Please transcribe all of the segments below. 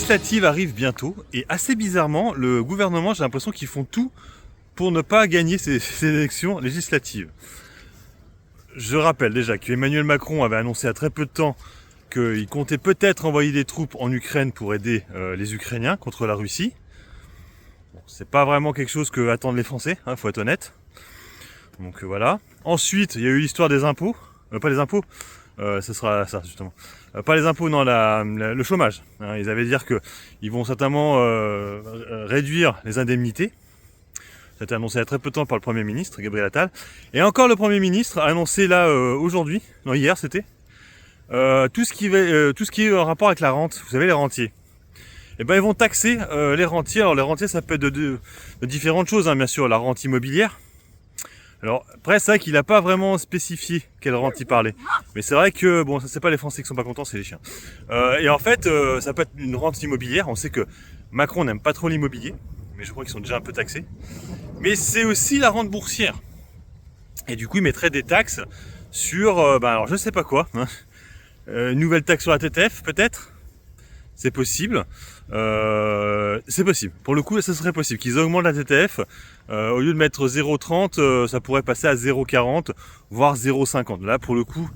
législatives arrivent bientôt et assez bizarrement, le gouvernement, j'ai l'impression qu'ils font tout pour ne pas gagner ces élections législatives. Je rappelle déjà qu'Emmanuel Macron avait annoncé à très peu de temps qu'il comptait peut-être envoyer des troupes en Ukraine pour aider les Ukrainiens contre la Russie. Bon, c'est pas vraiment quelque chose que attendent les Français, faut être honnête. Donc voilà. Ensuite, il y a eu l'histoire des impôts, pas les impôts. Ce sera ça justement. Pas les impôts, non, le chômage. Ils avaient dire que ils vont certainement réduire les indemnités. Ça a été annoncé il y a très peu de temps par le Premier ministre, Gabriel Attal. Et encore le Premier ministre a annoncé là aujourd'hui, non hier c'était, tout ce qui est en rapport avec la rente. Vous savez, les rentiers. Eh ben ils vont taxer les rentiers. Alors les rentiers, ça peut être de différentes choses, bien sûr. La rente immobilière. Alors après c'est vrai qu'il n'a pas vraiment spécifié quelle rente il parlait. Mais c'est vrai que bon, ça c'est pas les Français qui sont pas contents, c'est les chiens. Et en fait ça peut être une rente immobilière. On sait que Macron n'aime pas trop l'immobilier, mais je crois qu'ils sont déjà un peu taxés. Mais c'est aussi la rente boursière. Et du coup il mettrait des taxes sur alors je sais pas quoi. Une nouvelle taxe sur la TTF peut-être. C'est possible. C'est possible. Pour le coup, ça serait possible qu'ils augmentent la TTF. Au lieu de mettre 0,30, ça pourrait passer à 0,40, voire 0,50. Là, pour le coup,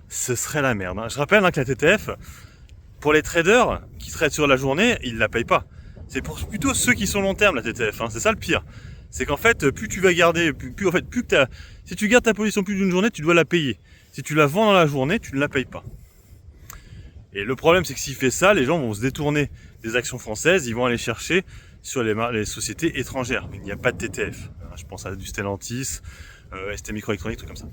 ce serait la merde. Je rappelle que la TTF, pour les traders qui traitent sur la journée, ils la payent pas. C'est pour plutôt ceux qui sont long terme, la TTF. C'est ça le pire. C'est qu'en fait, plus tu vas garder, si tu gardes ta position plus d'une journée, tu dois la payer. Si tu la vends dans la journée, tu ne la payes pas. Et le problème, c'est que s'il fait ça, les gens vont se détourner des actions françaises, ils vont aller chercher sur les sociétés étrangères. Il n'y a pas de TTF. Je pense à du Stellantis, ST Microélectronique, trucs comme ça.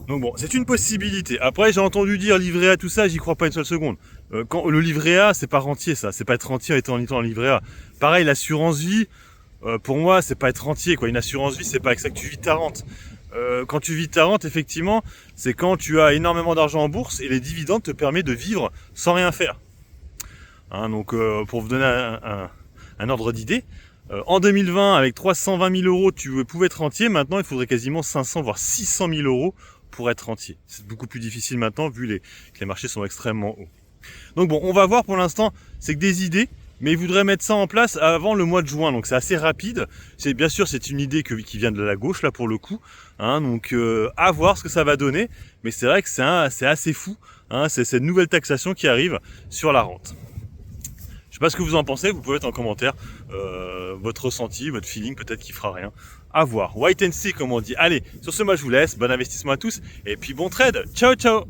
Donc bon, c'est une possibilité. Après, j'ai entendu dire livret A, tout ça, j'y crois pas une seule seconde. Quand le livret A, c'est pas rentier, ça. C'est pas être rentier en étant en livret A. Pareil, l'assurance vie, pour moi, c'est pas être rentier, quoi. Une assurance vie, c'est pas avec ça que tu vis ta rente. Quand tu vis ta rente, effectivement, c'est quand tu as énormément d'argent en bourse et les dividendes te permettent de vivre sans rien faire. Donc, pour vous donner un ordre d'idée, en 2020, avec 320 000 euros, tu pouvais être rentier. Maintenant, il faudrait quasiment 500 voire 600 000 euros pour être rentier. C'est beaucoup plus difficile maintenant vu que les marchés sont extrêmement hauts. Donc bon, on va voir pour l'instant, c'est que des idées. Mais ils voudraient mettre ça en place avant le mois de juin, donc c'est assez rapide. Bien sûr, c'est une idée qui vient de la gauche là pour le coup. Donc à voir ce que ça va donner. Mais c'est vrai que c'est assez fou. C'est cette nouvelle taxation qui arrive sur la rente. Je sais pas ce que vous en pensez. Vous pouvez mettre en commentaire votre ressenti, votre feeling, peut-être qu'il fera rien. À voir. Wait and see, comme on dit. Allez, sur ce, moi je vous laisse. Bon investissement à tous et puis bon trade. Ciao, ciao.